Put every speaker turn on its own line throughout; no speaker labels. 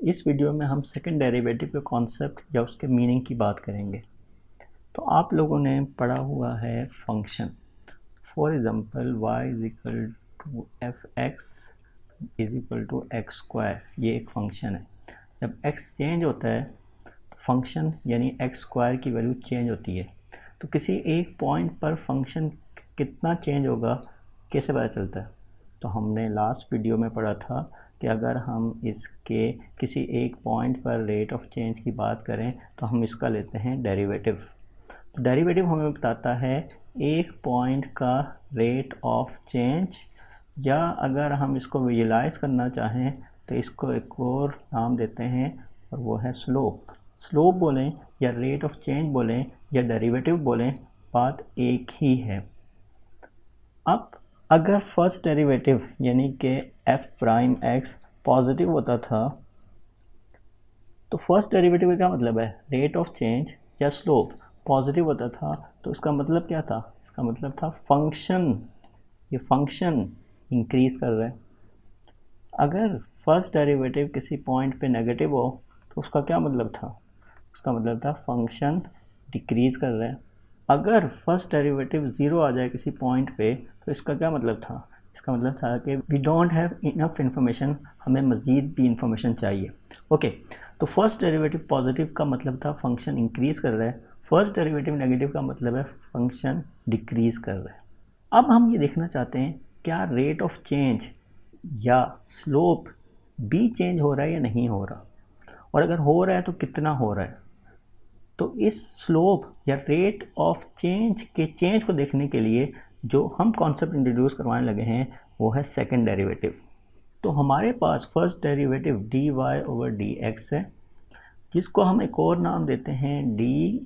इस वीडियो में हम सेकंड डेरिवेटिव के कॉन्सेप्ट या उसके मीनिंग की बात करेंगे। तो आप लोगों ने पढ़ा हुआ है function. For example y is equal to F X is equal to X square, ये एक फंक्शन है। जब x चेंज होता है तो फंक्शन यानी एक्स स्क्वायर की वैल्यू चेंज होती है। तो किसी एक पॉइंट पर फंक्शन कितना चेंज होगा कैसे पता चलता है? तो हमने लास्ट वीडियो में पढ़ा था कि अगर हम इसके किसी एक पॉइंट पर रेट ऑफ चेंज की बात करें तो हम इसका लेते हैं डेरिवेटिव। तो डेरिवेटिव हमें बताता है एक पॉइंट का रेट ऑफ चेंज, या अगर हम इसको विजुलाइज करना चाहें तो इसको एक और नाम देते हैं और वो है स्लोप। स्लोप बोलें या रेट ऑफ चेंज बोलें या डेरिवेटिव बोलें, बात एक ही है। अब अगर फर्स्ट डेरिवेटिव यानी कि एफ प्राइम एक्स पॉजिटिव होता था तो फर्स्ट डेरिवेटिव का क्या मतलब है? रेट ऑफ चेंज या स्लोप पॉजिटिव होता था तो इसका मतलब क्या था? इसका मतलब था फंक्शन, ये फंक्शन इंक्रीज कर रहा है। अगर फर्स्ट डेरिवेटिव किसी पॉइंट पे नेगेटिव हो तो उसका क्या मतलब था? उसका मतलब था फंक्शन डिक्रीज कर रहा है। अगर फर्स्ट डेरिवेटिव ज़ीरो आ जाए किसी पॉइंट पे तो इसका क्या मतलब था? इसका मतलब था कि we don't have enough information, हमें मज़ीद भी इंफॉर्मेशन चाहिए। ओके, तो फर्स्ट डेरिवेटिव पॉजिटिव का मतलब था फंक्शन इंक्रीज कर रहा है, फर्स्ट डेरिवेटिव नेगेटिव का मतलब है फंक्शन डिक्रीज कर रहा है। अब हम ये देखना चाहते हैं क्या रेट ऑफ चेंज या स्लोप भी चेंज हो रहा है या नहीं हो रहा, और अगर हो रहा है तो कितना हो रहा है। तो इस स्लोप या रेट ऑफ चेंज के चेंज को देखने के लिए जो हम कॉन्सेप्ट इंट्रोड्यूस करवाने लगे हैं वो है सेकंड डेरिवेटिव। तो हमारे पास first derivative D Y over D X है, जिसको हम एक और नाम देते हैं डी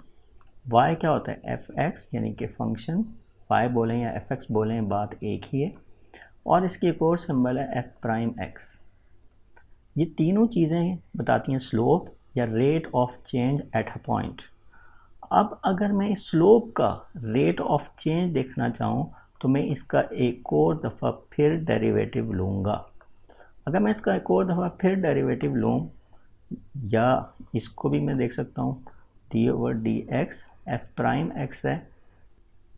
वाई। क्या होता है? एफ एक्स, यानी कि फंक्शन वाई बोलें या एफ एक्स बोलें, बात एक ही है। और इसकी एक और सिंबल है एफ प्राइम एक्स। ये तीनों चीज़ें बताती हैं स्लोप या rate of change at a point. अब अगर मैं स्लोप का रेट ऑफ चेंज देखना चाहूँ तो मैं इसका एक और दफ़ा फिर डेरिवेटिव लूँगा। अगर मैं इसका एक और दफ़ा फिर डेरिवेटिव लूँ, या इसको भी मैं देख सकता हूँ D over D x, F prime x है,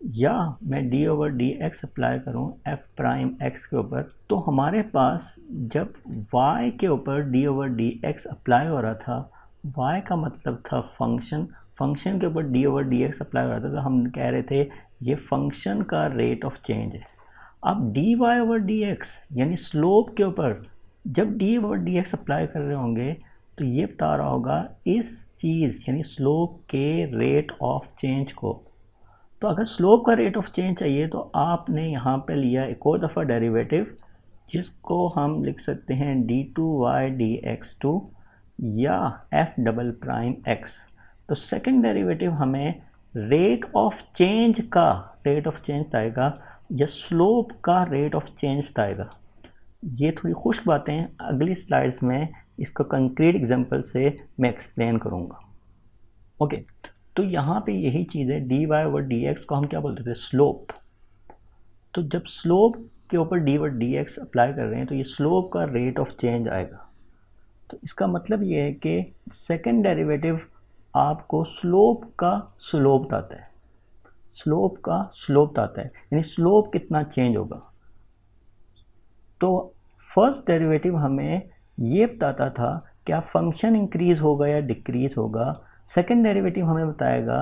या मैं D over D X apply करूँ एफ प्राइम एक्स के ऊपर, तो हमारे पास जब y के ऊपर D over D X apply हो रहा था, y का मतलब था फंक्शन, फंक्शन के ऊपर D over D X apply हो रहा था, तो हम कह रहे थे ये फंक्शन का रेट ऑफ चेंज है। अब D Y over D X यानी स्लोप के ऊपर जब D over D X apply कर रहे होंगे तो ये बता रहा होगा इस चीज़ यानी स्लोप के रेट ऑफ चेंज को। तो अगर स्लोप का रेट ऑफ चेंज चाहिए तो आपने यहाँ पे लिया एक और दफ़ा डेरिवेटिव, जिसको हम लिख सकते हैं D two Y D X two या एफ डबल प्राइम एक्स। तो सेकंड डेरिवेटिव हमें रेट ऑफ चेंज का रेट ऑफ चेंज बताएगा या स्लोप का रेट ऑफ चेंज बताएगा। ये थोड़ी खुश्क बातें अगली स्लाइड्स में इसको कंक्रीट एग्जांपल से मैं एक्सप्लेन करूँगा। ओके, तो यहाँ पे यही चीज़ है, D Y over D X को हम क्या बोलते थे? स्लोप। तो जब स्लोप के ऊपर D over D X apply कर रहे हैं तो ये स्लोप का रेट ऑफ चेंज आएगा। तो इसका मतलब ये है कि सेकंड डेरिवेटिव आपको स्लोप का स्लोप बताता है, स्लोप का स्लोप बताता है, यानी स्लोप कितना चेंज होगा। तो फर्स्ट डेरिवेटिव हमें ये बताता था क्या फंक्शन इंक्रीज होगा या डिक्रीज होगा। सेकंड डेरिवेटिव हमें बताएगा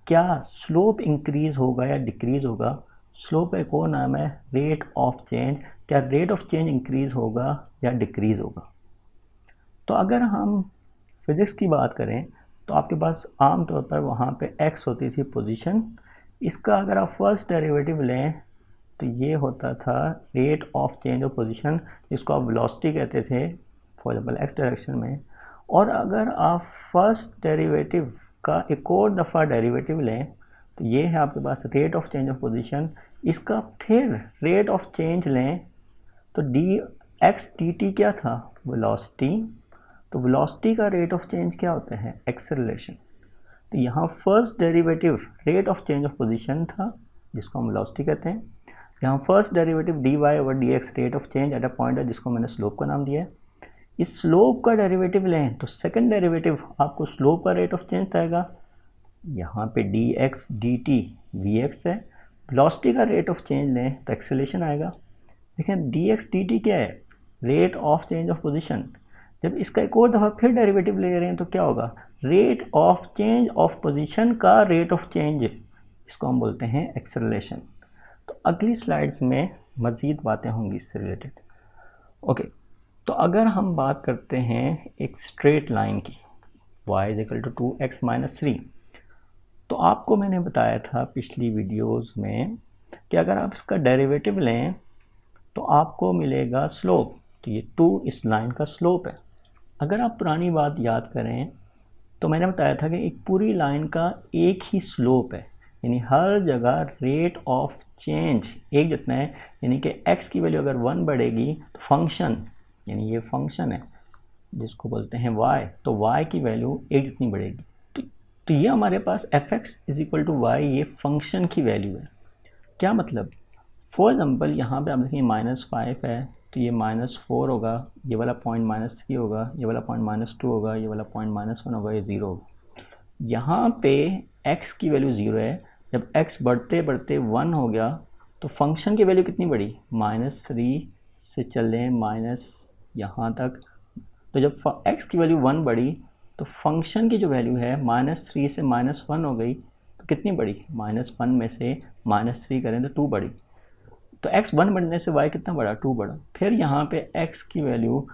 क्या स्लोप इंक्रीज होगा या डिक्रीज होगा। स्लोप एक और नाम है रेट ऑफ चेंज, क्या रेट ऑफ चेंज इंक्रीज होगा या डिक्रीज होगा। तो अगर हम फिज़िक्स की बात करें तो आपके पास आम तौर पर वहाँ पे x होती थी पोजीशन। इसका अगर आप फर्स्ट डेरिवेटिव लें तो ये होता था rate of change of position, जिसको आप वेलोसिटी कहते थे फॉर एग्जाम्पल x डायरेक्शन में। और अगर आप फर्स्ट डेरिवेटिव का एक और दफ़ा डेरिवेटिव लें तो ये है आपके पास rate of change of position. इसका फिर रेट ऑफ चेंज लें तो डी एक्स डी टी क्या था? वेलोसिटी। तो वेलोसिटी का रेट ऑफ चेंज क्या होता है? एक्सेलरेशन। तो यहाँ first derivative rate of change of position था, जिसको हम वेलोसिटी कहते हैं। यहाँ first derivative D Y over D X rate of change at a point है, जिसको मैंने स्लोप का नाम दिया है। इस स्लोप का डेरिवेटिव लें तो सेकंड डेरिवेटिव आपको स्लोप का रेट ऑफ चेंज आएगा, यहाँ पे dx dt vx है, वेलोसिटी का रेट ऑफ चेंज लें तो एक्सेलरेशन आएगा। देखें dx dt क्या है, rate of change of position. जब इसका एक और दफ़ा फिर डेरिवेटिव ले रहे हैं तो क्या होगा, rate of change of position का रेट ऑफ चेंज, इसको हम बोलते हैं एक्सेलरेशन। तो अगली स्लाइड्स में मज़ीद बातें होंगी इससे रिलेटेड। ओके, तो अगर हम बात करते हैं एक स्ट्रेट लाइन की, y = 2x - 3, तो आपको मैंने बताया था पिछली वीडियोस में कि अगर आप इसका डेरिवेटिव लें तो आपको मिलेगा स्लोप। तो ये 2 इस लाइन का स्लोप है। अगर आप पुरानी बात याद करें तो मैंने बताया था कि एक पूरी लाइन का एक ही स्लोप है, यानी हर जगह रेट ऑफ चेंज एक जितना है, यानी कि x की वैल्यू अगर 1 बढ़ेगी तो फंक्शन, यानी ये फंक्शन है जिसको बोलते हैं y, तो y की वैल्यू एक जितनी बढ़ेगी। तो ये हमारे पास fx = y, ये फंक्शन की वैल्यू है। क्या मतलब, फॉर एग्जाम्पल यहाँ पे आप देखिए -5 है तो ये -4 होगा, ये वाला पॉइंट -3 होगा, ये वाला पॉइंट -2 होगा, ये वाला पॉइंट -1 होगा, ये 0 होगा। यहाँ पे x की वैल्यू 0 है, जब x बढ़ते बढ़ते 1 हो गया तो फंक्शन की वैल्यू कितनी बढ़ी, -3 से चले माइनस यहाँ तक। तो जब x की वैल्यू 1 बढ़ी तो फंक्शन की जो वैल्यू है -3 से -1 हो गई, तो कितनी बढ़ी, -1 में से -3 करें तो 2 बढ़ी। तो x 1 बढ़ने से y कितना बढ़ा, 2 बढ़ा। फिर यहाँ पे x की वैल्यू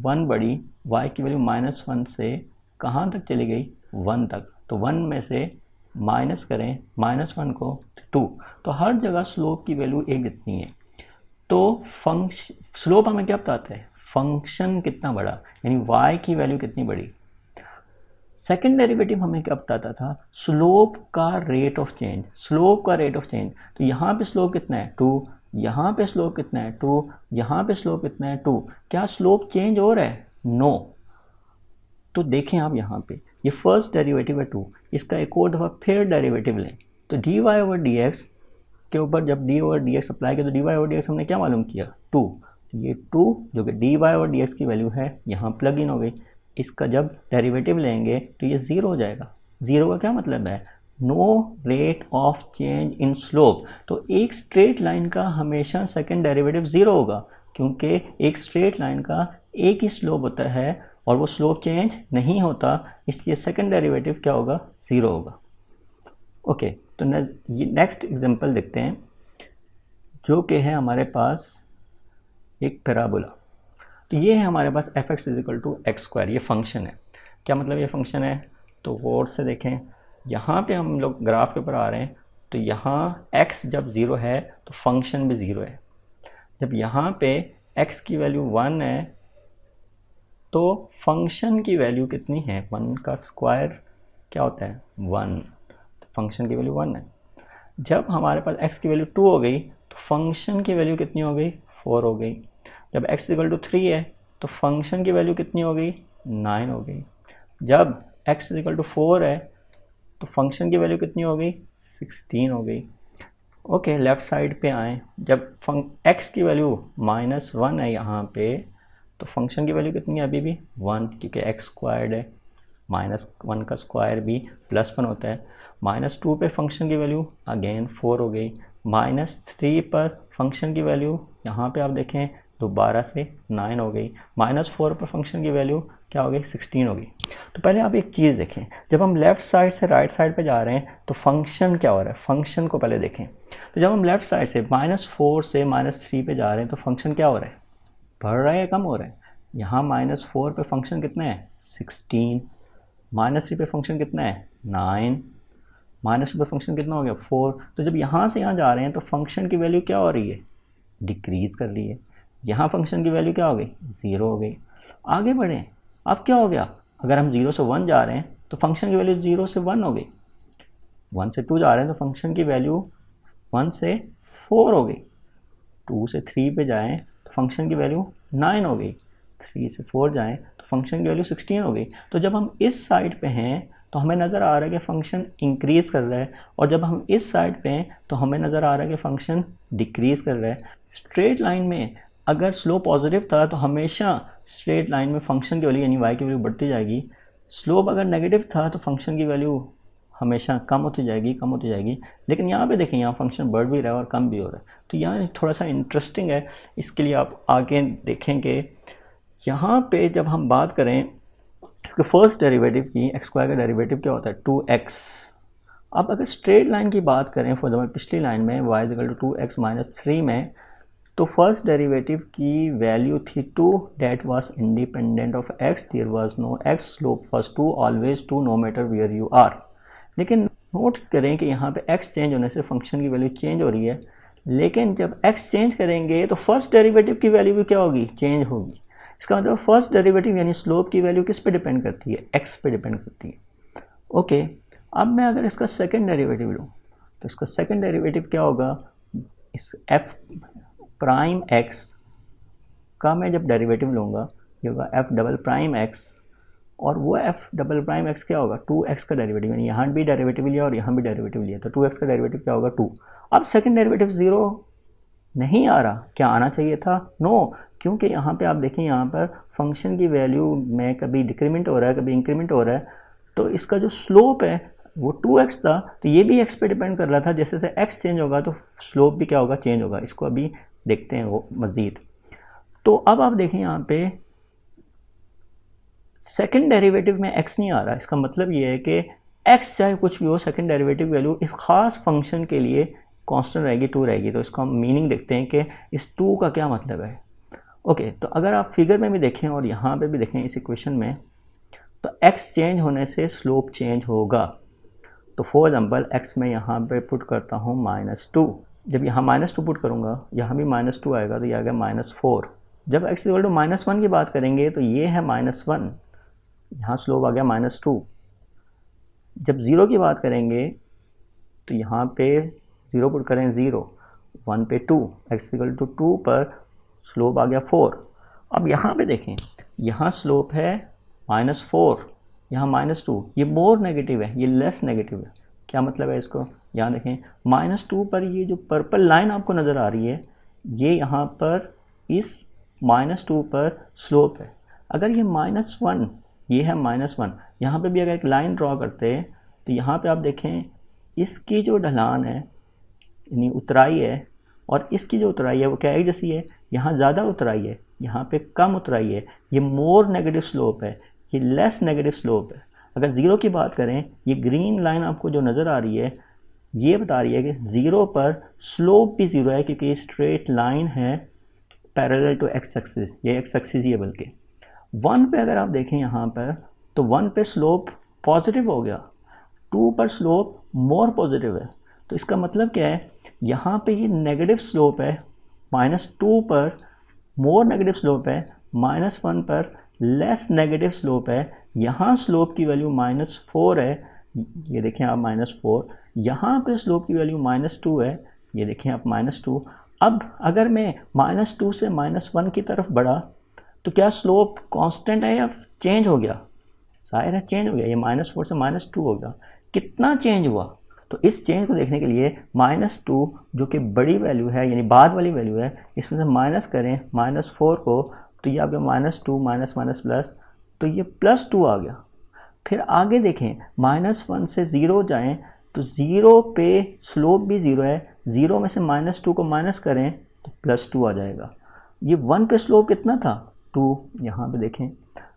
1 बढ़ी, y की वैल्यू -1 से कहाँ तक चली गई, 1 तक। तो 1 में से माइनस करें -1 को, 2। तो हर जगह स्लोप की वैल्यू एक जितनी है। तो स्लोप हमें क्या बताता है, फंक्शन कितना बढ़ा, यानी y की वैल्यू कितनी बढ़ी। सेकेंड डेरिवेटिव हमें क्या बताता था, स्लोप का रेट ऑफ चेंज, स्लोप का रेट ऑफ चेंज। तो यहाँ पे स्लोप कितना है, 2, यहाँ पे स्लोप कितना है, 2, यहाँ पे स्लोप कितना है, 2। क्या स्लोप चेंज हो रहा है, नो। तो देखें आप यहाँ पे ये फर्स्ट डेरिवेटिव है 2, इसका एक और दफ़ा फिर डेरिवेटिव लें तो dy/dx के ऊपर जब d/dx अप्लाई किया तो dy/dx हमने क्या मालूम किया, 2। ये 2 जो कि dy/dx की वैल्यू है यहाँ प्लग इन हो गई। इसका जब डेरिवेटिव लेंगे तो ये 0 हो जाएगा। 0 का क्या मतलब है, no rate of change in slope. तो एक स्ट्रेट लाइन का हमेशा सेकंड डेरिवेटिव 0 होगा, क्योंकि एक स्ट्रेट लाइन का एक ही स्लोप होता है और वो स्लोप चेंज नहीं होता, इसलिए सेकंड डेरिवेटिव क्या होगा, 0 होगा। ओके, तो नेक्स्ट एग्जांपल देखते हैं जो कि है हमारे पास एक पैराबोला। तो ये है हमारे पास fx = x², ये फंक्शन है। क्या मतलब ये फंक्शन है, तो गौर से देखें, यहाँ पे हम लोग ग्राफ के ऊपर आ रहे हैं तो यहाँ x जब 0 है तो फंक्शन भी 0 है। जब यहाँ पे x की वैल्यू 1 है तो फंक्शन की वैल्यू कितनी है, 1 का स्क्वायर क्या होता है, 1। तो फंक्शन की वैल्यू 1 है। जब हमारे पास x की वैल्यू 2 हो गई तो फंक्शन की वैल्यू कितनी हो गई, 4 हो गई। जब x = 3 है तो फंक्शन की वैल्यू कितनी हो गई, 9 हो गई। जब x = 4 है तो फंक्शन की वैल्यू कितनी हो गई, 16 हो गई। ओके, लेफ्ट साइड पे आए, जब x की वैल्यू -1 है यहाँ पे तो फंक्शन की वैल्यू कितनी है, अभी भी 1, क्योंकि x² है, -1 का स्क्वायर भी +1 होता है। -2 पे फंक्शन की वैल्यू अगेन 4 हो गई। -3 पर फंक्शन की वैल्यू यहाँ पे आप देखें दोबारा से 9 हो गई। -4 पर फंक्शन की वैल्यू क्या हो गई, 16 हो गई। तो पहले आप एक चीज़ देखें, जब हम लेफ़्ट साइड से राइट साइड पे जा रहे हैं तो फंक्शन क्या हो रहा है, फंक्शन को पहले देखें। तो जब हम लेफ़्ट साइड से -4 से -3 पे जा रहे हैं तो फंक्शन क्या हो रहा है, बढ़ रहा है या कम हो रहा है। यहाँ -4 पे फंक्शन कितना है, 16। -3 पे फंक्शन कितना है, 9। -2 पे फंक्शन कितना हो गया, 4। तो जब यहाँ से यहाँ जा रहे हैं तो फंक्शन की वैल्यू क्या हो रही है, डिक्रीज कर रही है। यहाँ फंक्शन की वैल्यू क्या हो गई, 0 हो गई। आगे बढ़ें, अब क्या हो गया, अगर हम 0 से 1 जा रहे हैं तो फंक्शन की वैल्यू 0 से 1 हो गई। 1 से 2 जा रहे हैं तो फंक्शन की वैल्यू 1 से 4 हो गई। 2 से 3 पे जाएं तो फंक्शन की वैल्यू 9 हो गई। 3 से 4 जाएं तो फंक्शन की वैल्यू 16 हो गई। तो जब हम इस साइड पे हैं तो हमें नज़र आ रहा है कि फंक्शन इंक्रीज़ कर रहा है, और जब हम इस साइड पे हैं तो हमें नज़र आ रहा है कि फंक्शन डिक्रीज़ कर रहा है। स्ट्रेट लाइन में अगर स्लोप पॉजिटिव था तो हमेशा स्ट्रेट लाइन में फंक्शन की वैल्यू यानी y की वैल्यू बढ़ती जाएगी। स्लोप अगर नेगेटिव था तो फंक्शन की वैल्यू हमेशा कम होती जाएगी। लेकिन यहाँ पे देखें, यहाँ फंक्शन बढ़ भी रहा है और कम भी हो रहा है। तो यहाँ थोड़ा सा इंटरेस्टिंग है, इसके लिए आप आगे देखेंगे। यहाँ पे जब हम बात करें इसके फर्स्ट डेरिवेटिव की, एक्स स्क्वायर का डेरिवेटिव क्या होता है 2x। अब अगर स्ट्रेट लाइन की बात करें, फॉर एग्जाम्पल पिछली लाइन में y equal to 2x minus 3 में, तो फर्स्ट डेरिवेटिव की वैल्यू थी 2, that was independent of x, there was no x, slope was 2, always 2 no matter where you are. लेकिन नोट करें कि यहाँ पे x चेंज होने से फंक्शन की वैल्यू चेंज हो रही है, लेकिन जब x चेंज करेंगे तो फर्स्ट डेरिवेटिव की वैल्यू भी क्या होगी, चेंज होगी। इसका मतलब फर्स्ट डेरिवेटिव यानी स्लोप की वैल्यू किस पे डिपेंड करती है, x पे डिपेंड करती है। ओके, अब मैं अगर इसका सेकंड डेरिवेटिव लूँ तो इसका सेकंड डेरिवेटिव क्या होगा, इस f प्राइम x का मैं जब डेरिवेटिव लूँगा ये होगा f डबल प्राइम x, और वो f डबल प्राइम x क्या होगा 2x का डेरिवेटिव, यानी यहाँ भी डेरिवेटिव लिया और यहाँ भी डेरिवेटिव लिया, तो 2x का डेरिवेटिव क्या होगा 2। अब सेकंड डेरिवेटिव 0 नहीं आ रहा, क्या आना चाहिए था, नो, क्योंकि यहाँ पे आप देखें यहाँ पर फंक्शन की वैल्यू में कभी डिक्रीमेंट हो रहा है कभी इंक्रीमेंट हो रहा है, तो इसका जो स्लोप है वो 2x था, तो ये भी x पे डिपेंड कर रहा था। जैसे जैसे x चेंज होगा तो स्लोप भी क्या होगा, चेंज होगा। इसको अभी देखते हैं वो मज़ीद। तो अब आप देखें यहाँ पे सेकंड डेरिवेटिव में x नहीं आ रहा, इसका मतलब ये है कि x चाहे कुछ भी हो, सेकंड डेरिवेटिव वैल्यू इस खास फंक्शन के लिए कांस्टेंट रहेगी, 2 रहेगी। तो इसको हम मीनिंग देखते हैं कि इस 2 का क्या मतलब है। ओके, तो अगर आप फिगर में भी देखें और यहाँ पे भी देखें इस इक्वेशन में, तो x चेंज होने से स्लोप चेंज होगा। तो फॉर एग्जाम्पल x मैं यहाँ पे पुट करता हूँ -2, जब यहाँ -2 पुट करूँगा यहाँ भी -2 आएगा, तो ये आ गया -4। जब x इक्वल टू -1 की बात करेंगे तो ये है -1, यहाँ स्लोप आ गया -2। जब 0 की बात करेंगे तो यहाँ पे 0 पुट करें 0, 1 पे 2, x इक्वल टू 2 पर स्लोप आ गया 4। अब यहाँ पे देखें, यहाँ स्लोप है -4, यहाँ -2, ये मोर नेगेटिव है, ये लेस नेगेटिव है। क्या मतलब है इसको, यहाँ देखें -2 पर ये जो पर्पल लाइन आपको नज़र आ रही है, ये यहाँ पर इस -2 पर स्लोप है। अगर ये -1, ये है -1, यहाँ पे भी अगर एक लाइन ड्रॉ करते हैं तो यहाँ पे आप देखें इसकी जो ढलान है यानी उतराई है, और इसकी जो उतराई है वो क्या एक जैसी है, यहाँ ज़्यादा उतराई है, यहाँ पे कम उतराई है। ये मोर नेगेटिव स्लोप है, ये लेस नेगेटिव स्लोप है। अगर 0 की बात करें, ये ग्रीन लाइन आपको जो नज़र आ रही है ये बता रही है कि 0 पर स्लोप भी 0 है, क्योंकि ये स्ट्रेट लाइन है पैरेलल टू एक्स एक्सिस, ये एक्स एक्सिस ही है। बल्कि 1 पे अगर आप देखें यहाँ पर, तो 1 पे स्लोप पॉजिटिव हो गया, 2 पर स्लोप मोर पॉजिटिव है। तो इसका मतलब क्या है, यहाँ पे ये नेगेटिव स्लोप है, -2 पर मोर नेगेटिव स्लोप है, -1 पर लेस नेगेटिव स्लोप है। यहाँ स्लोप की वैल्यू -4 है, ये देखें आप -4, यहाँ पे स्लोप की वैल्यू -2 है, ये देखें आप -2। अब अगर मैं -2 से -1 की तरफ बढ़ा तो क्या स्लोप कांस्टेंट है या चेंज हो गया, जाहिर है चेंज हो गया, ये -4 से -2 हो गया। कितना चेंज हुआ, तो इस चेंज को देखने के लिए -2 जो कि बड़ी वैल्यू है यानी बाद वाली वैल्यू है, इसमें से माइनस करें -4 को, तो ये आ गया -2 माइनस प्लस, तो ये +2 आ गया। फिर आगे देखें, -1 से 0 जाएं तो 0 पे स्लोप भी 0 है, 0 में से -2 को माइनस करें तो +2 आ जाएगा। ये 1 पे स्लोप कितना था 2, यहाँ पे देखें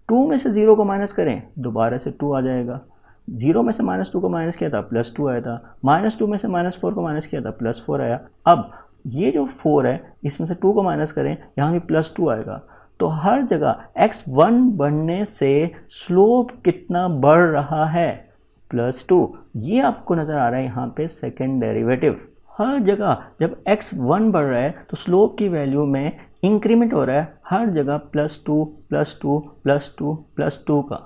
2 में से 0 को माइनस करें दोबारा से 2 आ जाएगा। 0 में से -2 को माइनस किया था +2 आया था, -2 में से -4 को माइनस किया था +4 आया। अब ये जो 4 है इसमें से 2 को माइनस करें, यहाँ भी +2 आएगा। तो हर जगह x1 बढ़ने से स्लोप कितना बढ़ रहा है, +2। ये आपको नज़र आ रहा है यहाँ पे सेकेंड डेरिवेटिव। हर जगह जब x1 बढ़ रहा है तो स्लोप की वैल्यू में इंक्रीमेंट हो रहा है, हर जगह +2 +2 +2 +2 का।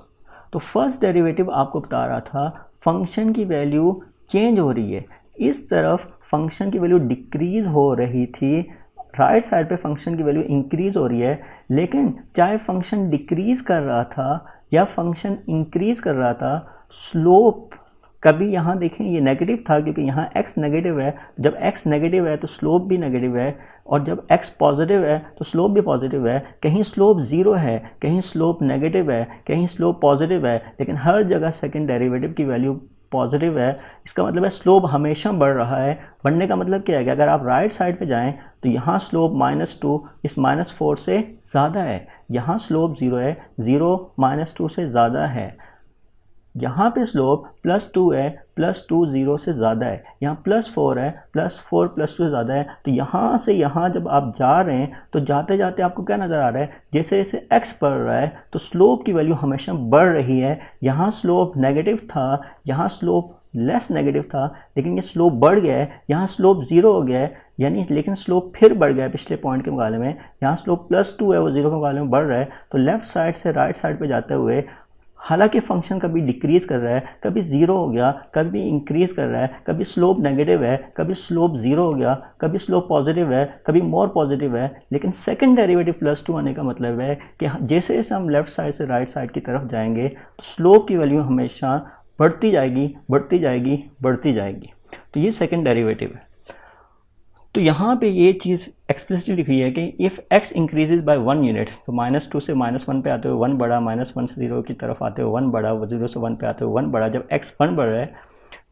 तो फर्स्ट डेरिवेटिव आपको बता रहा था फंक्शन की वैल्यू चेंज हो रही है, इस तरफ फंक्शन की वैल्यू डिक्रीज़ हो रही थी, राइट साइड पे फंक्शन की वैल्यू इंक्रीज़ हो रही है। लेकिन चाहे फंक्शन डिक्रीज़ कर रहा था या फंक्शन इंक्रीज़ कर रहा था, स्लोप कभी यहाँ देखें ये नेगेटिव था, क्योंकि यहाँ x नेगेटिव है, जब x नेगेटिव है तो स्लोप भी नेगेटिव है। और जब x पॉजिटिव है तो स्लोप भी पॉजिटिव है, कहीं स्लोप ज़ीरो है, कहीं स्लोप नेगेटिव है, कहीं स्लोप पॉजिटिव है, लेकिन हर जगह सेकंड डेरिवेटिव की वैल्यू पॉजिटिव है। इसका मतलब है स्लोप हमेशा बढ़ रहा है। बढ़ने का मतलब क्या है कि अगर आप राइट साइड पे जाएं तो यहाँ स्लोप -2 इस -4 से ज़्यादा है, यहाँ स्लोप 0 है, 0 -2 से ज़्यादा है, यहाँ पे स्लोप +2 है, +2 0 से ज़्यादा है, यहाँ +4 है, +4 +2 से ज़्यादा है। तो यहाँ से यहाँ जब आप जा रहे हैं तो जाते जाते आपको क्या नज़र आ रहा है, जैसे जैसे x बढ़ रहा है तो स्लोप की वैल्यू हमेशा बढ़ रही है। यहाँ स्लोप नेगेटिव था, यहाँ स्लोप लेस नेगेटिव था, लेकिन ये स्लोप बढ़ गया है, यहाँ स्लोप 0 हो गया है, यानी लेकिन स्लोप फिर बढ़ गया है पिछले पॉइंट के मुकाबले में। यहाँ स्लोप +2 है, वो 0 के मुकाबले में बढ़ रहा है। तो लेफ्ट साइड से राइट साइड पे जाते हुए हालांकि फंक्शन कभी डिक्रीज़ कर रहा है, कभी 0 हो गया, कभी इंक्रीज़ कर रहा है, कभी स्लोप नेगेटिव है, कभी स्लोप 0 हो गया, कभी स्लोप पॉजिटिव है, कभी मोर पॉजिटिव है, लेकिन सेकंड डेरिवेटिव +2 आने का मतलब है कि जैसे जैसे हम लेफ्ट साइड से राइट साइड की तरफ जाएंगे तो स्लोप की वैल्यू हमेशा बढ़ती जाएगी, बढ़ती जाएगी, बढ़ती जाएगी। तो ये सेकंड डेरिवेटिव है। तो यहाँ पे ये चीज़ एक्सप्लिसिटली लिखी है कि if x increases by 1 unit, तो -2 से -1 पे आते हुए 1 बढ़ा, -1 से 0 की तरफ आते हुए 1 बढ़ा, 0 से 1 पे आते हुए 1 बढ़ा, जब x 1 बढ़ रहा है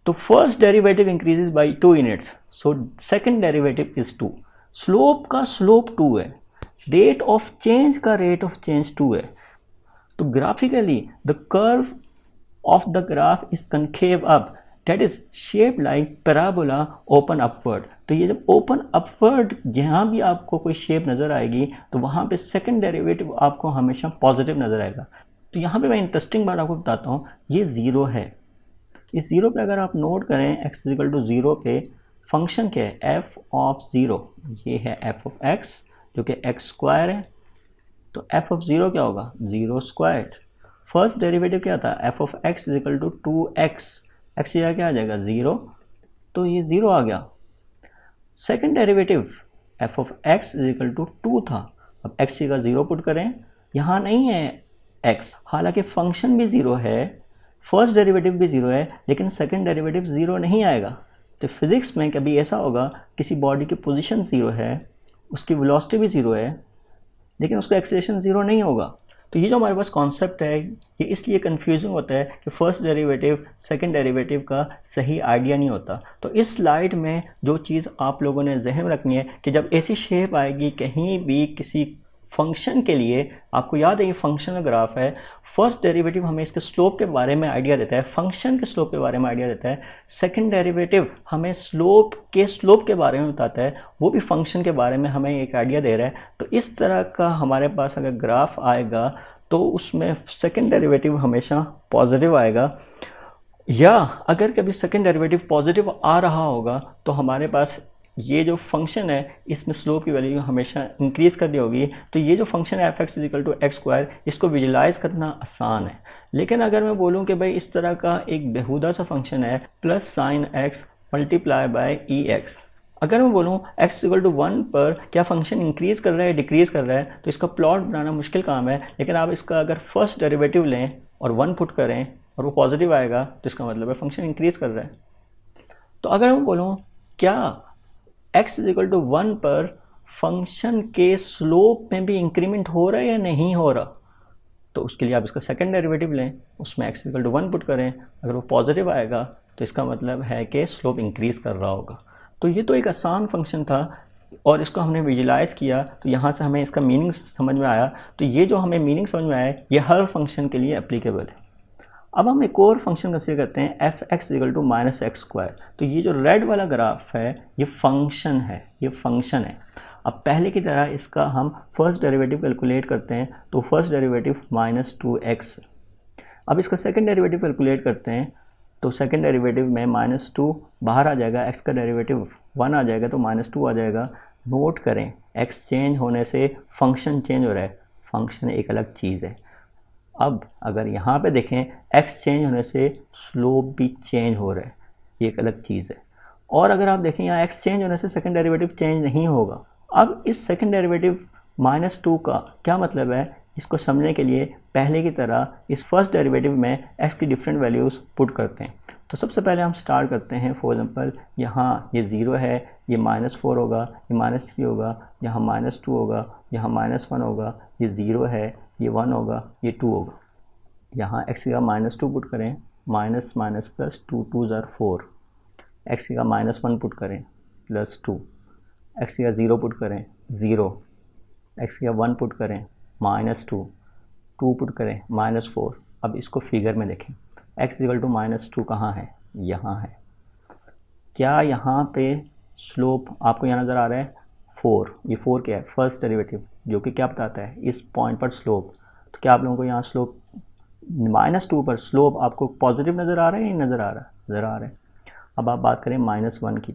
तो first derivative increases by 2 units, so second derivative is 2। Slope का स्लोप 2 है, रेट ऑफ चेंज का रेट ऑफ चेंज 2 है। तो graphically the curve of the graph is concave up, that is shaped like parabola open upward। तो ये जब open upward जहाँ भी आपको कोई शेप नज़र आएगी तो वहाँ पे सेकंड डेरिवेटिव आपको हमेशा पॉजिटिव नज़र आएगा। तो यहाँ पे मैं इंटरेस्टिंग बात आपको बताता हूँ, ये 0 है। इस 0 पे अगर आप नोट करें x = 0 पे फंक्शन क्या है, f ऑफ 0, ये है f ऑफ x जो कि x² है। तो f ऑफ 0 क्या होगा, 0²। फर्स्ट डेरिवेटिव क्या था, f of x = 2x, x यहाँ क्या आ जाएगा 0, तो ये 0 आ गया। Second derivative f of x = 2 था, अब x का 0 पुट करें, यहाँ नहीं है x, हालांकि फंक्शन भी 0 है, फर्स्ट डेरिवेटिव भी 0 है, लेकिन सेकंड डेरिवेटिव 0 नहीं आएगा। तो फिजिक्स में कभी ऐसा होगा किसी बॉडी की पोजीशन 0 है, उसकी वेलोसिटी भी 0 है, लेकिन उसका एक्सेलरेशन 0 नहीं होगा। तो ये जो हमारे पास कॉन्सेप्ट है ये इसलिए कन्फ्यूजिंग होता है कि फर्स्ट डेरिवेटिव सेकंड डेरिवेटिव का सही आइडिया नहीं होता। तो इस स्लाइड में जो चीज़ आप लोगों ने जहन में रखनी है कि जब ऐसी शेप आएगी कहीं भी किसी फंक्शन के लिए, आपको याद है ये फंक्शनल ग्राफ है, फर्स्ट डेरिवेटिव हमें इसके स्लोप के बारे में आइडिया देता है, फंक्शन के स्लोप के बारे में आइडिया देता है। सेकंड डेरिवेटिव हमें स्लोप के बारे में बताता है, वो भी फंक्शन के बारे में हमें एक आइडिया दे रहा है। तो इस तरह का हमारे पास अगर ग्राफ आएगा तो उसमें सेकंड डेरिवेटिव हमेशा पॉजिटिव आएगा, या अगर कभी सेकंड डेरिवेटिव पॉजिटिव आ रहा होगा तो हमारे पास ये जो फंक्शन है इसमें स्लोप की वैल्यू हमेशा इंक्रीज़ कर दी होगी। तो ये जो फंक्शन है f(x) = x², इसको विजुलाइज करना आसान है। लेकिन अगर मैं बोलूँ कि भाई इस तरह का एक बेहुदा सा फंक्शन है +sin x × e(x), अगर मैं बोलूँ x = 1 पर क्या फंक्शन इंक्रीज़ कर रहा है डिक्रीज़ कर रहा है, तो इसका प्लॉट बनाना मुश्किल काम है। लेकिन आप इसका अगर फर्स्ट डेरिवेटिव लें और 1 पुट करें और वो पॉजिटिव आएगा तो इसका मतलब है फंक्शन इंक्रीज़ कर रहा है। तो अगर मैं बोलूँ क्या x = 1 पर फंक्शन के स्लोप में भी इंक्रीमेंट हो रहा है या नहीं हो रहा, तो उसके लिए आप इसका सेकंड डेरिवेटिव लें, उसमें x = 1 पुट करें, अगर वो पॉजिटिव आएगा तो इसका मतलब है कि स्लोप इंक्रीज़ कर रहा होगा। तो ये तो एक आसान फंक्शन था और इसको हमने विजुलाइज़ किया, तो यहाँ से हमें इसका मीनिंग समझ में आया। तो ये जो हमें मीनिंग समझ में आया ये हर फंक्शन के लिए एप्लीकेबल है। अब हम एक और फंक्शन कंसीडर करते हैं f(x) = -x²। तो ये जो रेड वाला ग्राफ है ये फंक्शन है, ये फंक्शन है। अब पहले की तरह इसका हम फर्स्ट डेरिवेटिव कैलकुलेट करते हैं, तो फर्स्ट डेरिवेटिव -2x। अब इसका सेकंड डेरिवेटिव कैलकुलेट करते हैं, तो सेकंड डेरिवेटिव में -2 बाहर आ जाएगा, x का डेरिवेटिव 1 आ जाएगा तो -2 आ जाएगा। नोट करें x चेंज होने से फंक्शन चेंज हो रहा है, फंक्शन एक अलग चीज़ है। अब अगर यहाँ पे देखें x चेंज होने से स्लोप भी चेंज हो रहा है, ये एक अलग चीज़ है। और अगर आप देखें यहाँ x चेंज होने से सेकंड डेरिवेटिव चेंज नहीं होगा। अब इस सेकंड डेरिवेटिव -2 का क्या मतलब है, इसको समझने के लिए पहले की तरह इस फर्स्ट डेरिवेटिव में x की डिफरेंट वैल्यूज़ पुट करते हैं। तो सबसे पहले हम स्टार्ट करते हैं। फॉर एग्जांपल यहाँ ये 0 है, ये -4 होगा, ये -3 होगा, यहाँ -2 होगा, यहाँ -1 होगा, ये 0 है, ये 1 होगा, ये 2 होगा। यहाँ x की जगह -2 पुट करें, माइनस माइनस प्लस 2 2 ज़ार 4, x की जगह -1 पुट करें +2, x की जगह 0 पुट करें 0, x की जगह 1 पुट करें -2, 2 पुट करें -4। अब इसको फिगर में देखें, x इक्वल टू -2 कहाँ है? यहाँ है। क्या यहाँ पे स्लोप आपको यहाँ नज़र आ रहा है? 4, ये 4 क्या है? फर्स्ट डेरिवेटिव, जो कि क्या बताता है? इस पॉइंट पर स्लोप। तो क्या आप लोगों को यहाँ स्लोप -2 पर स्लोप आपको पॉजिटिव नज़र आ रहा है या नज़र आ रहा है? नज़र आ रहा है। अब आप बात करें -1 की,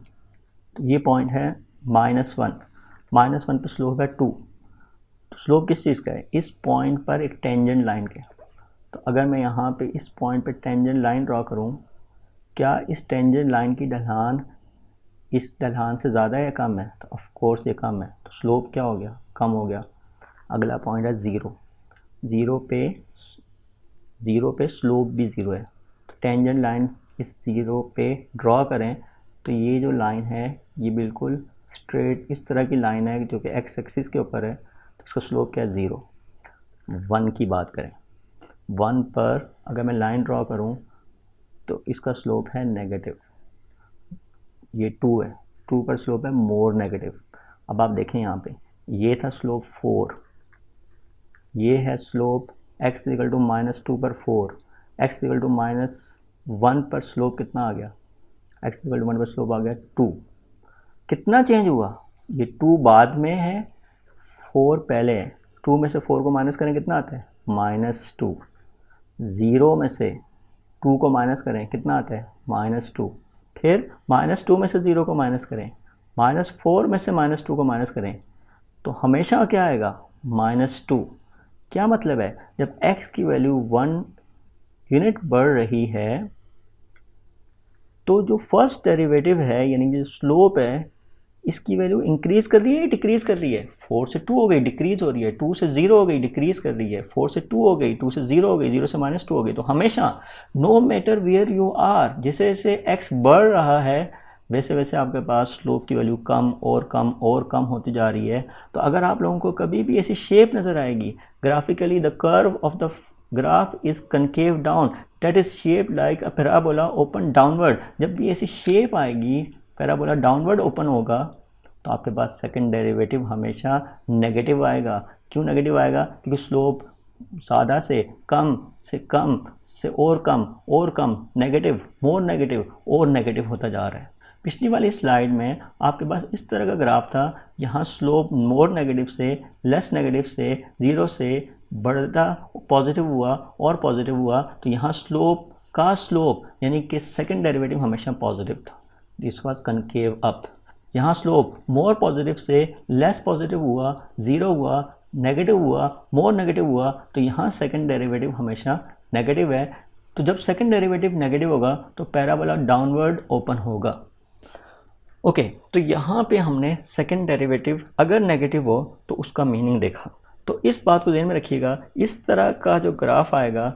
तो ये पॉइंट है -1 पर स्लोप है 2। तो स्लोप किस चीज़ का है? इस पॉइंट पर एक टेंजेंट लाइन के। तो अगर मैं यहाँ पे इस पॉइंट पे टेंजेंट लाइन ड्रॉ करूँ, क्या इस टेंजेंट लाइन की ढलान इस ढलान से ज़्यादा या कम है? तो ऑफ कोर्स ये कम है, तो स्लोप क्या हो गया? कम हो गया। अगला पॉइंट है 0, 0 पे स्लोप भी 0 है। तो टेंजेंट लाइन इस 0 पे ड्रॉ करें तो ये जो लाइन है ये बिल्कुल स्ट्रेट इस तरह की लाइन है जो कि एक्स एक्सिस के ऊपर है। तो इसका स्लोप क्या है? 0। 1 की बात करें, 1 पर अगर मैं लाइन ड्रॉ करूं तो इसका स्लोप है नेगेटिव। ये 2 है, 2 पर स्लोप है मोर नेगेटिव। अब आप देखें यहाँ पे ये था स्लोप 4, ये है स्लोप x इक्वल टू -2 पर 4, x इक्वल टू -1 पर स्लोप कितना आ गया? x इक्वल टू 1 पर स्लोप आ गया 2। कितना चेंज हुआ? ये 2 बाद में है, 4 पहले है। 2 में से 4 को माइनस करें कितना आता है? -2। 0 में से 2 को माइनस करें कितना आता है? -2। फिर -2 में से 0 को माइनस करें, -4 में से -2 को माइनस करें तो हमेशा क्या आएगा? -2। क्या मतलब है? जब x की वैल्यू 1 यूनिट बढ़ रही है तो जो फर्स्ट डेरिवेटिव है यानी जो स्लोप है इसकी वैल्यू इंक्रीज कर रही है या डिक्रीज कर रही है? 4 से 2 हो गई, डिक्रीज हो रही है। 2 से 0 हो गई, डिक्रीज कर रही है। 4 से 2 हो गई, 2 से 0 हो गई, 0 से -2 हो गई। तो हमेशा no matter where you are, जैसे जैसे x बढ़ रहा है वैसे वैसे आपके पास स्लोप की वैल्यू कम और कम और कम होती जा रही है। तो अगर आप लोगों को कभी भी ऐसी शेप नज़र आएगी, graphically the curve of the graph is concave down, that is shape like a parabola open downward. जब भी ऐसी शेप आएगी पैराबोला डाउनवर्ड ओपन होगा तो आपके पास सेकंड डेरिवेटिव हमेशा नेगेटिव आएगा। क्यों नेगेटिव आएगा? क्योंकि स्लोप ज़्यादा से कम से और कम नेगेटिव, मोर नेगेटिव और नेगेटिव होता जा रहा है। पिछली वाली स्लाइड में आपके पास इस तरह का ग्राफ था, यहाँ स्लोप मोर नेगेटिव से लेस नेगेटिव से 0 से बढ़ता पॉजिटिव हुआ और पॉजिटिव हुआ। तो यहाँ स्लोप का स्लोप यानी कि सेकंड डेरिवेटिव हमेशा पॉजिटिव था, दिस वाज कनकेव अप। यहाँ स्लोप मोर पॉजिटिव से लेस पॉजिटिव हुआ, 0 हुआ, नेगेटिव हुआ, मोर नेगेटिव हुआ, तो यहाँ सेकंड डेरिवेटिव हमेशा नेगेटिव है। तो जब सेकंड डेरिवेटिव नेगेटिव होगा तो पैराबोला डाउनवर्ड ओपन होगा। ओके, तो यहाँ पे हमने सेकंड डेरिवेटिव अगर नेगेटिव हो तो उसका मीनिंग देखा। तो इस बात को ध्यान में रखिएगा, इस तरह का जो ग्राफ आएगा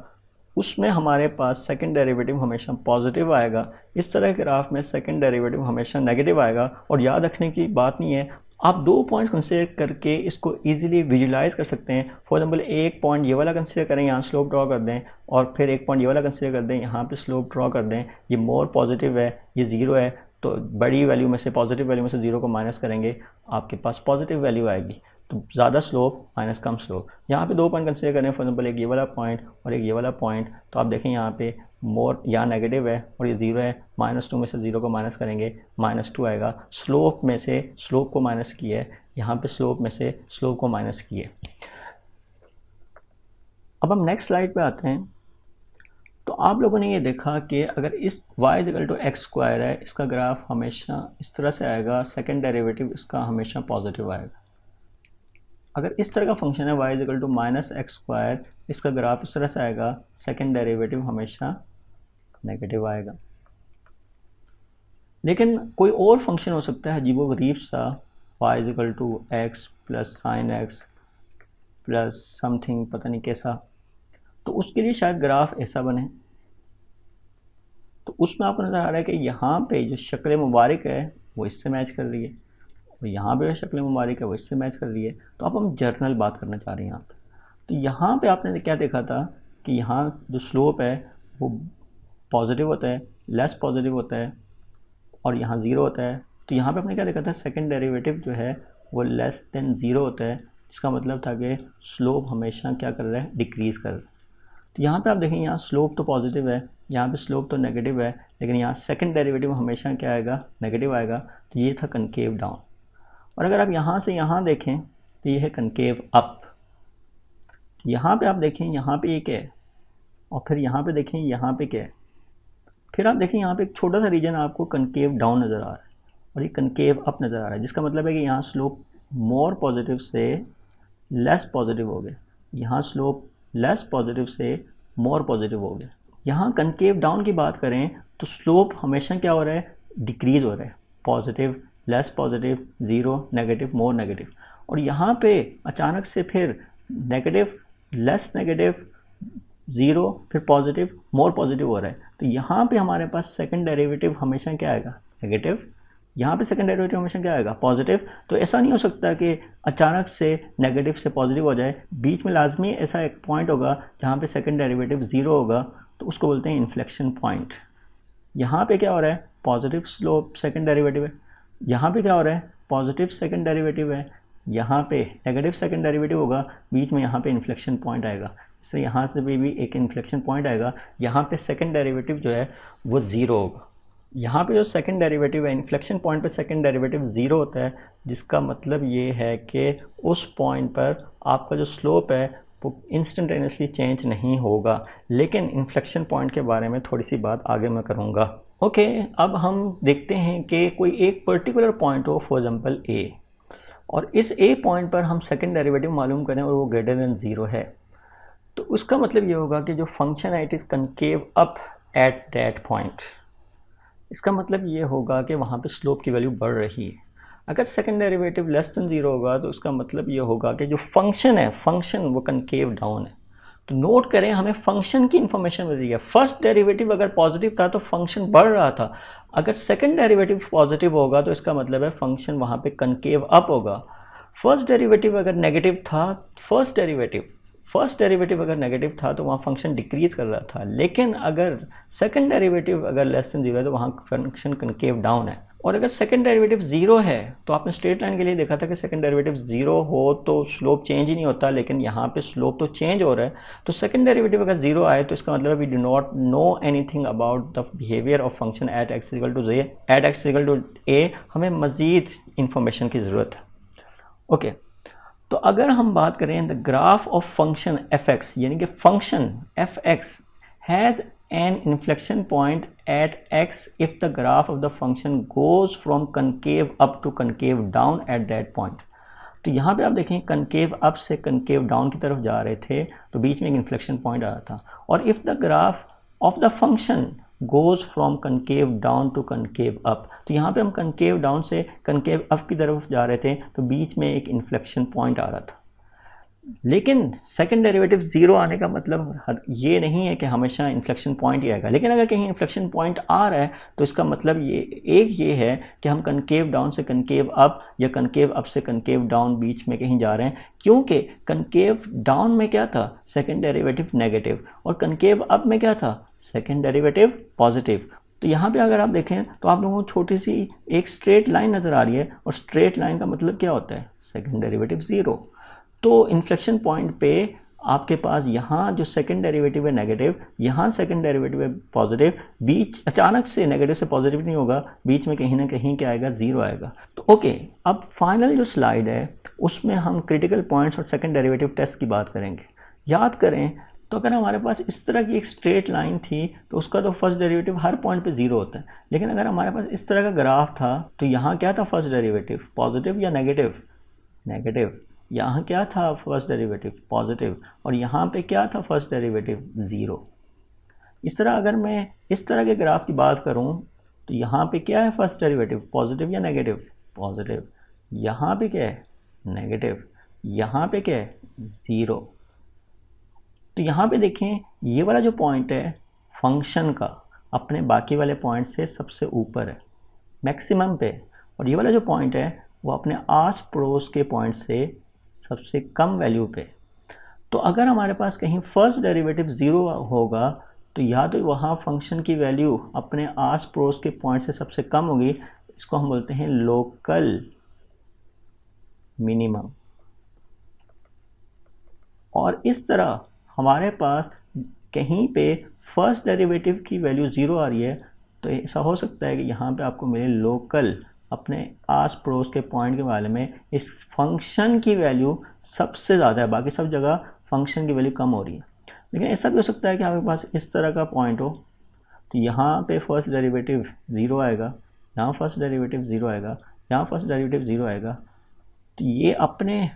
उसमें हमारे पास सेकंड डेरिवेटिव हमेशा पॉजिटिव आएगा, इस तरह के ग्राफ में सेकंड डेरिवेटिव हमेशा नेगेटिव आएगा। और याद रखने की बात नहीं है, आप 2 पॉइंट्स कंसिडर करके इसको इजीली विजुलाइज कर सकते हैं। फॉर एग्जांपल एक पॉइंट ये वाला कंसिडर करें, यहाँ स्लोप ड्रॉ कर दें, और फिर एक पॉइंट ये वाला कंसिडर कर दें, यहाँ पे स्लोप ड्रॉ कर दें। ये मोर पॉजिटिव है, ये 0 है, तो बड़ी वैल्यू में से पॉजिटिव वैल्यू में से 0 को माइनस करेंगे, आपके पास पॉजिटिव वैल्यू आएगी। तो ज़्यादा स्लोप माइनस कम स्लोप। यहाँ पे 2 पॉइंट कंसिडर करें, फॉर एग्जांपल एक ये वाला पॉइंट और एक ये वाला पॉइंट, तो आप देखें यहाँ पे मोर यहाँ नेगेटिव है और ये 0 है, -2 में से 0 को माइनस करेंगे, -2 आएगा। स्लोप में से स्लोप को माइनस किया है, यहाँ पे स्लोप में से स्लोप को माइनस किए। अब हम नेक्स्ट स्लाइड पे आते हैं। तो आप लोगों ने ये देखा कि अगर इस y = x² है, इसका ग्राफ हमेशा इस तरह से आएगा, सेकंड डेरिवेटिव इसका हमेशा पॉजिटिव आएगा। अगर इस तरह का फंक्शन है y = -x², इसका ग्राफ इस तरह से आएगा, सेकंड डेरिवेटिव हमेशा नेगेटिव आएगा। लेकिन कोई और फंक्शन हो सकता है अजीबोगरीब सा, y = x + sin x plus something, पता नहीं कैसा, तो उसके लिए शायद ग्राफ ऐसा बने। तो उसमें आपको नज़र आ रहा है कि यहाँ पे जो शक्ल मुबारक है वो इससे मैच कर रही है, और यहाँ पे जो शक्ल मुबारक है वो इससे मैच कर रही है। तो अब हम जर्नल बात करना चाह रहे हैं यहाँ पे। तो यहाँ पे आपने क्या देखा था कि यहाँ जो स्लोप है वो पॉजिटिव होता है, लेस पॉजिटिव होता है, और यहाँ ज़ीरो होता है। तो यहाँ पे आपने क्या देखा था, सेकंड डेरिवेटिव जो है वो लेस देन ज़ीरो होता है, जिसका मतलब था कि स्लोप हमेशा क्या कर रहा है, डिक्रीज़ कर रहा है। तो यहाँ पे आप देखें, यहाँ स्लोप तो पॉजिटिव है, यहाँ पे स्लोप तो नेगेटिव है, लेकिन यहाँ सेकंड डेरिवेटिव हमेशा क्या आएगा, नेगेटिव आएगा। तो ये था कनकेव डाउन। और अगर आप यहाँ से यहाँ देखें तो ये है कनकेव अप। यहाँ पे आप देखें, यहाँ पे ये क्या है, और फिर यहाँ पे देखें यहाँ पे क्या है, फिर आप देखें यहाँ पे एक छोटा सा रीजन आपको कनकेव डाउन नज़र आ रहा है और ये कनकेव अप नज़र आ रहा है, जिसका मतलब है कि यहाँ स्लोप मोर पॉजिटिव से लेस पॉजिटिव हो गया, यहाँ स्लोप लेस पॉजिटिव से मोर पॉजिटिव हो गया। यहाँ कनकेव डाउन की बात करें तो स्लोप हमेशा क्या हो रहा है, डिक्रीज़ हो रहा है, positive less positive, zero negative more negative. और यहाँ पे अचानक से फिर नेगेटिव लेस नेगेटिव, ज़ीरो, फिर पॉजिटिव मोर पॉजिटिव हो रहा है। तो यहाँ पे हमारे पास सेकंड डेरिवेटिव हमेशा क्या आएगा, नेगेटिव। यहाँ पे सेकंड डेरिवेटिव हमेशा क्या आएगा, पॉजिटिव। तो ऐसा नहीं हो सकता कि अचानक से नेगेटिव से पॉजिटिव हो जाए, बीच में लाजमी ऐसा एक पॉइंट होगा जहाँ पे सेकंड डेरिवेटिव ज़ीरो होगा, तो उसको बोलते हैं इन्फ्लेक्शन पॉइंट। यहाँ पे क्या हो रहा है, पॉजिटिव स्लोप सेकंड डेरिवेटिव है, यहाँ पे क्या हो रहा है, पॉजिटिव सेकंड डेरिवेटिव है, यहाँ पे नेगेटिव सेकंड डेरिवेटिव होगा, बीच में यहाँ पे इन्फ्लेक्शन पॉइंट आएगा। इसलिए यहाँ से भी एक इन्फ्लेक्शन पॉइंट आएगा, यहाँ पे सेकंड डेरिवेटिव जो है वो ज़ीरो होगा। यहाँ पे जो सेकंड डेरिवेटिव है, इन्फ्लेक्शन पॉइंट पे सेकंड डेरिवेटिव ज़ीरो होता है, जिसका मतलब ये है कि उस पॉइंट पर आपका जो स्लोप है वो इंस्टेंटेनियसली चेंज नहीं होगा। लेकिन इन्फ्लेक्शन पॉइंट के बारे में थोड़ी सी बात आगे मैं करूँगा। ओके, अब हम देखते हैं कि कोई एक पर्टिकुलर पॉइंट हो, फॉर एग्जांपल ए, और इस ए पॉइंट पर हम सेकंड डेरिवेटिव मालूम करें और वो ग्रेटर देन ज़ीरो है, तो उसका मतलब ये होगा कि जो फंक्शन है it is concave up at that point. इसका मतलब ये होगा कि वहाँ पे स्लोप की वैल्यू बढ़ रही है। अगर second derivative less than zero होगा तो उसका मतलब ये होगा कि जो फंक्शन है, फंक्शन वो कनकेव डाउन है। तो नोट करें, हमें फंक्शन की इंफॉर्मेशन मिल रही है। फर्स्ट डेरिवेटिव अगर पॉजिटिव था तो फंक्शन बढ़ रहा था, अगर सेकंड डेरिवेटिव पॉजिटिव होगा तो इसका मतलब है फंक्शन वहाँ पे कनकेव अप होगा। फर्स्ट डेरिवेटिव अगर नेगेटिव था, फर्स्ट डेरिवेटिव अगर नेगेटिव था तो वहाँ फंक्शन डिक्रीज कर रहा था, लेकिन अगर सेकंड डेरिवेटिव अगर लेस देन जीरो है तो वहाँ फंक्शन कनकेव डाउन है। और अगर सेकंड डेरिवेटिव ज़ीरो है तो आपने स्ट्रेट लाइन के लिए देखा था कि सेकंड डेरिवेटिव ज़ीरो हो तो स्लोप चेंज ही नहीं होता, लेकिन यहाँ पे स्लोप तो चेंज हो रहा है। तो सेकंड डेरिवेटिव अगर ज़ीरो आए तो इसका मतलब we do not know anything about the behaviour of function at X equal to J, at X equal to A. हमें मज़ीद इंफॉर्मेशन की ज़रूरत है। ओके, तो अगर हम बात करें the graph of function F x, यानी कि function F x has an inflection point at x if the graph of the function goes from concave up to concave down at that point। तो यहाँ पे आप देखें concave up से concave down की तरफ जा रहे थे तो बीच में एक inflection point आ रहा था, और if the graph of the function goes from concave down to concave up, तो यहाँ पे हम concave down से concave up की तरफ जा रहे थे तो बीच में एक inflection point आ रहा था। लेकिन सेकंड डेरिवेटिव ज़ीरो आने का मतलब ये नहीं है कि हमेशा इन्फ्लेक्शन पॉइंट ही आएगा, लेकिन अगर कहीं इन्फ्लेक्शन पॉइंट आ रहा है तो इसका मतलब ये है कि हम कनकेव डाउन से कनकेव अप या कनकेव अप से कनकेव डाउन बीच में कहीं जा रहे हैं, क्योंकि कनकेव डाउन में क्या था, सेकंड डेरिवेटिव नेगेटिव, और कनकेव अप में क्या था, सेकंड डेरिवेटिव पॉजिटिव। तो यहाँ पे अगर आप देखें तो आप लोगों को छोटी सी एक स्ट्रेट लाइन नज़र आ रही है, और स्ट्रेट लाइन का मतलब क्या होता है, सेकंड डेरिवेटिव ज़ीरो। तो इन्फ्लेक्शन पॉइंट पे आपके पास यहाँ जो सेकंड डेरिवेटिव है नेगेटिव, यहाँ सेकंड डेरिवेटिव है पॉजिटिव, बीच अचानक से नेगेटिव से पॉजिटिव नहीं होगा, बीच में कहीं ना कहीं क्या आएगा, ज़ीरो आएगा। तो ओके, अब फाइनल जो स्लाइड है उसमें हम क्रिटिकल पॉइंट्स और सेकंड डेरिवेटिव टेस्ट की बात करेंगे। याद करें तो अगर हमारे पास इस तरह की एक स्ट्रेट लाइन थी तो उसका तो फर्स्ट डेरिवेटिव हर पॉइंट पे ज़ीरो होता है, लेकिन अगर हमारे पास इस तरह का ग्राफ था तो यहाँ क्या था, फर्स्ट डेरिवेटिव पॉजिटिव या नेगेटिव, नेगेटिव। यहाँ क्या था, फर्स्ट डेरिवेटिव पॉजिटिव, और यहाँ पे क्या था, फर्स्ट डेरिवेटिव ज़ीरो। इस तरह अगर मैं इस तरह के ग्राफ की बात करूँ तो यहाँ पे क्या है, फर्स्ट डेरिवेटिव पॉजिटिव या नेगेटिव, पॉजिटिव। यहाँ पे क्या है, नेगेटिव। यहाँ पे क्या है, ज़ीरो। तो यहाँ पे देखें ये वाला जो पॉइंट है फंक्शन का, अपने बाकी वाले पॉइंट से सबसे ऊपर है, मैक्सिमम पे, और ये वाला जो पॉइंट है वो अपने आस पड़ोस के पॉइंट से सबसे कम वैल्यू पे। तो अगर हमारे पास कहीं फर्स्ट डेरिवेटिव ज़ीरो होगा तो या तो वहाँ फंक्शन की वैल्यू अपने आस पड़ोस के पॉइंट से सबसे कम होगी, इसको हम बोलते हैं लोकल मिनिमम। और इस तरह हमारे पास कहीं पे फर्स्ट डेरिवेटिव की वैल्यू ज़ीरो आ रही है तो ऐसा हो सकता है कि यहाँ पे आपको मिले लोकल, अपने आस पड़ोस के पॉइंट के बारे में इस फंक्शन की वैल्यू सबसे ज़्यादा है, बाकी सब जगह फंक्शन की वैल्यू कम हो रही है। लेकिन ऐसा भी हो सकता है कि आपके पास इस तरह का पॉइंट हो, तो यहाँ पे फर्स्ट डेरिवेटिव ज़ीरो आएगा, यहाँ फर्स्ट डेरिवेटिव ज़ीरो आएगा, यहाँ फर्स्ट डेरिवेटिव ज़ीरो आएगा, तो ये अपने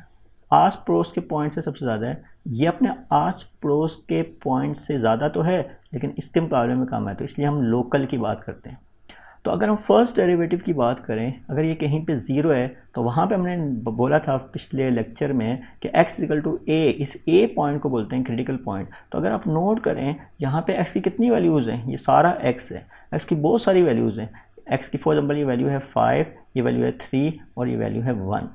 आस पड़ोस के पॉइंट से सबसे ज़्यादा है, ये अपने आस पड़ोस के पॉइंट से ज़्यादा तो है लेकिन इसके मुकाबले में कम है, तो इसलिए हम लोकल की बात करते हैं। तो अगर हम फर्स्ट डेरिवेटिव की बात करें, अगर ये कहीं पे ज़ीरो है तो वहाँ पे हमने बोला था पिछले लेक्चर में कि x इक्वल टू ए, इस a पॉइंट को बोलते हैं क्रिटिकल पॉइंट। तो अगर आप नोट करें यहाँ पे x की कितनी वैल्यूज़ हैं, ये सारा x है, x की बहुत सारी वैल्यूज़ हैं। x की फॉर एग्जाम्पल ये वैल्यू है 5, ये वैल्यू है 3 और ये वैल्यू है 1।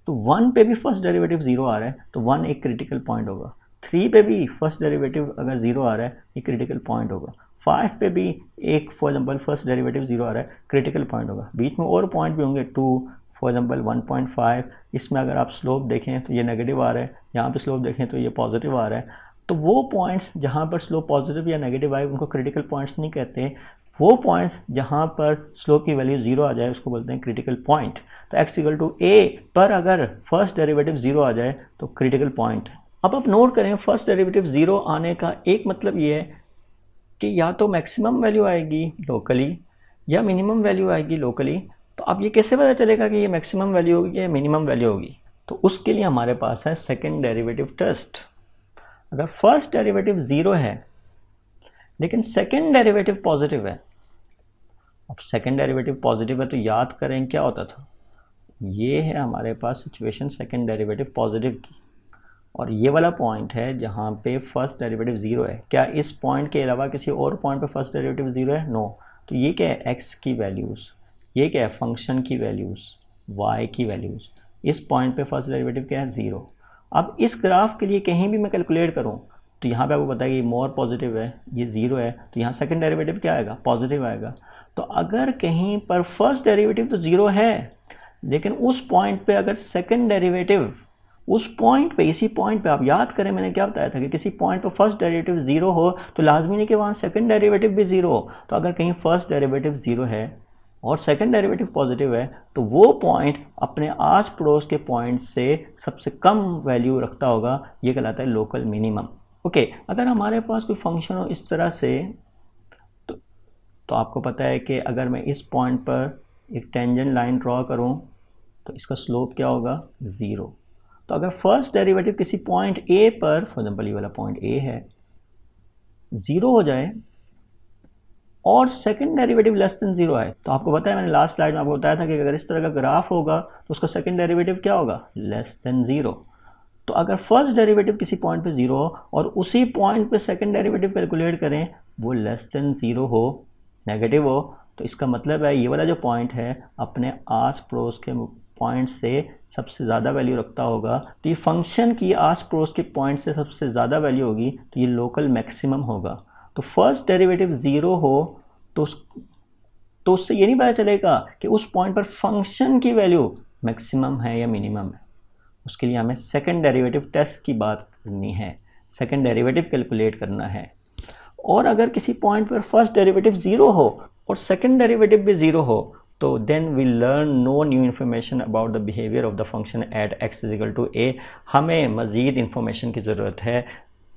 तो 1 पे भी फर्स्ट डेरिवेटिव ज़ीरो आ रहा है तो 1 एक क्रिटिकल पॉइंट होगा। 3 पे भी फर्स्ट डेरिवेटिव अगर ज़ीरो आ रहा है ये क्रिटिकल पॉइंट होगा। 5 पे भी एक for example first derivative zero आ रहा है, क्रिटिकल पॉइंट होगा। बीच में और पॉइंट भी होंगे 2, फॉर एग्जाम्पल 1.5, इसमें अगर आप स्लोप देखें तो ये नेगेटिव आ रहा है, यहाँ पे स्लोप देखें तो ये पॉजिटिव आ रहा है। तो वो पॉइंट्स जहाँ पर स्लोप पॉजिटिव या नेगेटिव आए उनको क्रिटिकल पॉइंट्स नहीं कहते, वो पॉइंट्स जहाँ पर स्लोप की वैल्यू ज़ीरो आ जाए उसको बोलते हैं क्रिटिकल पॉइंट। तो x इक्वल टू ए पर अगर फर्स्ट डेरिवेटिव ज़ीरो आ जाए तो क्रिटिकल पॉइंट। अब आप नोट करें फर्स्ट डेरिवेटिव ज़ीरो आने का एक मतलब ये है कि या तो मैक्सिमम वैल्यू आएगी लोकली या मिनिमम वैल्यू आएगी लोकली। तो अब ये कैसे पता चलेगा कि ये मैक्सिमम वैल्यू होगी या मिनिमम वैल्यू होगी? तो उसके लिए हमारे पास है सेकेंड डेरिवेटिव टेस्ट। अगर फर्स्ट डेरिवेटिव ज़ीरो है लेकिन सेकेंड डेरिवेटिव पॉजिटिव है, अब सेकेंड डेरिवेटिव पॉजिटिव है तो याद करें क्या होता था, ये है हमारे पास सिचुएशन सेकेंड डेरिवेटिव पॉजिटिव की, और ये वाला पॉइंट है जहाँ पे फर्स्ट डेरिवेटिव ज़ीरो है। क्या इस पॉइंट के अलावा किसी और पॉइंट पे फर्स्ट डेरिवेटिव ज़ीरो है? नो। तो ये क्या है? एक्स की वैल्यूज़, ये क्या है? फंक्शन की वैल्यूज़, वाई की वैल्यूज़। इस पॉइंट पे फर्स्ट डेरिवेटिव क्या है? ज़ीरो। अब इस ग्राफ के लिए कहीं भी मैं कैलकुलेट करूँ तो यहाँ पे आपको पता है कि मोर पॉजिटिव है, ये ज़ीरो है, तो यहाँ सेकेंड डेरिवेटिव क्या आएगा? पॉजिटिव आएगा। तो अगर कहीं पर फर्स्ट डेरिवेटिव तो ज़ीरो है लेकिन उस पॉइंट पे अगर सेकेंड डेरिवेटिव, उस पॉइंट पे, इसी पॉइंट पे, आप याद करें मैंने क्या बताया था कि किसी पॉइंट पे फर्स्ट डेरिवेटिव ज़ीरो हो तो लाजमी नहीं कि वहाँ सेकंड डेरिवेटिव भी ज़ीरो हो। तो अगर कहीं फर्स्ट डेरिवेटिव ज़ीरो है और सेकंड डेरिवेटिव पॉजिटिव है तो वो पॉइंट अपने आस पड़ोस के पॉइंट से सबसे कम वैल्यू रखता होगा, ये कहलाता है लोकल मिनिमम। ओके, अगर हमारे पास कोई फंक्शन हो इस तरह से तो आपको पता है कि अगर मैं इस पॉइंट पर एक टेंजेंट लाइन ड्रॉ करूँ तो इसका स्लोप क्या होगा? ज़ीरो। तो अगर फर्स्ट डेरिवेटिव किसी पॉइंट ए पर, फॉर एग्जाम्पल ये वाला पॉइंट ए है, ज़ीरो हो जाए और second derivative less than zero आए, तो आपको पता है मैंने लास्ट स्लाइड में आपको बताया था कि अगर इस तरह का ग्राफ होगा तो उसका सेकंड डेरिवेटिव क्या होगा? Less than zero. तो अगर फर्स्ट डेरिवेटिव किसी पॉइंट पे ज़ीरो हो और उसी पॉइंट पे सेकंड डेरिवेटिव कैलकुलेट करें वो लेस देन ज़ीरो हो, नेगेटिव हो, तो इसका मतलब है ये वाला जो पॉइंट है अपने आस पड़ोस के पॉइंट से सबसे ज़्यादा वैल्यू रखता होगा। तो ये फंक्शन की आस पड़ोस के पॉइंट से सबसे ज़्यादा वैल्यू होगी तो ये लोकल मैक्सिमम होगा। तो फर्स्ट डेरिवेटिव ज़ीरो हो तो उससे ये नहीं पता चलेगा कि उस पॉइंट पर फंक्शन की वैल्यू मैक्सिमम है या मिनिमम है। उसके लिए हमें सेकेंड डेरिवेटिव टेस्ट की बात करनी है, सेकेंड डेरिवेटिव कैलकुलेट करना है। और अगर किसी पॉइंट पर फर्स्ट डेरिवेटिव ज़ीरो हो और सेकेंड डेरिवेटिव भी ज़ीरो हो तो then we learn no new information about the behaviour of the function at X is equal to A. हमें मज़ीद इन्फॉर्मेशन की ज़रूरत है।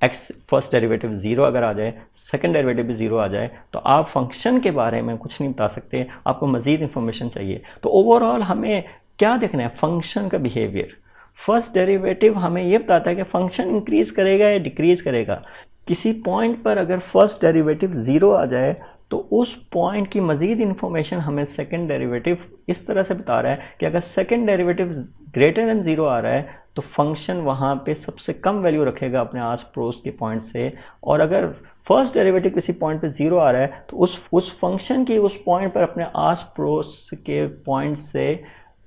एक्स फर्स्ट डेरिवेटिव ज़ीरो अगर आ जाए, सेकंड डेरिवेटिव भी ज़ीरो आ जाए तो आप फंक्शन के बारे में कुछ नहीं बता सकते, आपको मज़ीद इन्फॉर्मेशन चाहिए। तो ओवरऑल हमें क्या देखना है? फंक्शन का बिहेवियर। फर्स्ट डेरिवेटिव हमें ये बताता है कि फंक्शन इंक्रीज़ करेगा या डिक्रीज़ करेगा। किसी पॉइंट पर अगर फर्स्ट डेरिवेटिव ज़ीरो आ जाए तो उस पॉइंट की मज़ीद इन्फॉर्मेशन हमें सेकंड डेरिवेटिव इस तरह से बता रहा है कि अगर second derivative greater than zero आ रहा है तो फंक्शन वहाँ पे सबसे कम वैल्यू रखेगा अपने आस पड़ोस के पॉइंट से, और अगर फर्स्ट डेरिवेटिव किसी पॉइंट पे 0 आ रहा है तो उस फंक्शन की उस पॉइंट पर अपने आस पड़ोस के पॉइंट से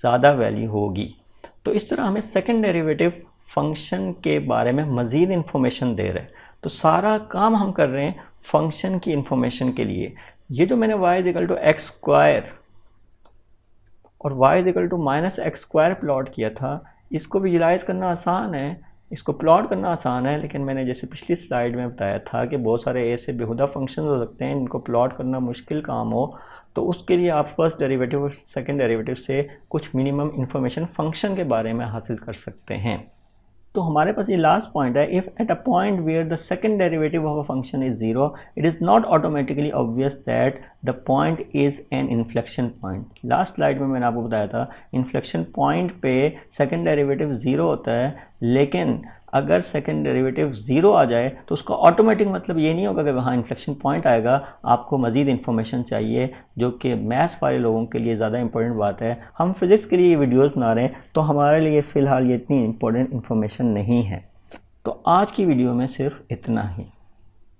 ज़्यादा वैल्यू होगी। तो इस तरह हमें सेकंड डेरिवेटिव फंक्शन के बारे में मज़ीद इन्फॉर्मेशन दे रहे हैं। तो सारा काम हम कर रहे हैं फंक्शन की इन्फॉर्मेशन के लिए। ये जो मैंने y equal to X square और y equal to minus X square plot किया था, इसको विजुलाइज करना आसान है, इसको प्लॉट करना आसान है, लेकिन मैंने जैसे पिछली स्लाइड में बताया था कि बहुत सारे ऐसे बेहुदा फंक्शन हो सकते हैं इनको प्लॉट करना मुश्किल काम हो, तो उसके लिए आप फर्स्ट डेरिवेटिव और सेकंड डेरिवेटिव से कुछ मिनिमम इन्फॉर्मेशन फंक्शन के बारे में हासिल कर सकते हैं। तो हमारे पास ये लास्ट पॉइंट है, if at a point where the second derivative of a function is 0 it is not automatically obvious that the point is an inflection point. Last slide में मैंने आपको बताया था इन्फ्लेक्शन पॉइंट पे सेकंड डेरिवेटिव 0 होता है, लेकिन अगर सेकंड डेरिवेटिव 0 आ जाए तो उसका ऑटोमेटिक मतलब ये नहीं होगा कि वहाँ इन्फ्लेक्शन पॉइंट आएगा। आपको मज़ीद इन्फॉर्मेशन चाहिए जो कि मैथ्स वाले लोगों के लिए ज़्यादा इंपॉर्टेंट बात है। हम फिज़िक्स के लिए ये वीडियोज़ बना रहे हैं तो हमारे लिए फ़िलहाल ये इतनी इंपॉर्टेंट इन्फॉर्मेशन नहीं है। तो आज की वीडियो में सिर्फ इतना ही।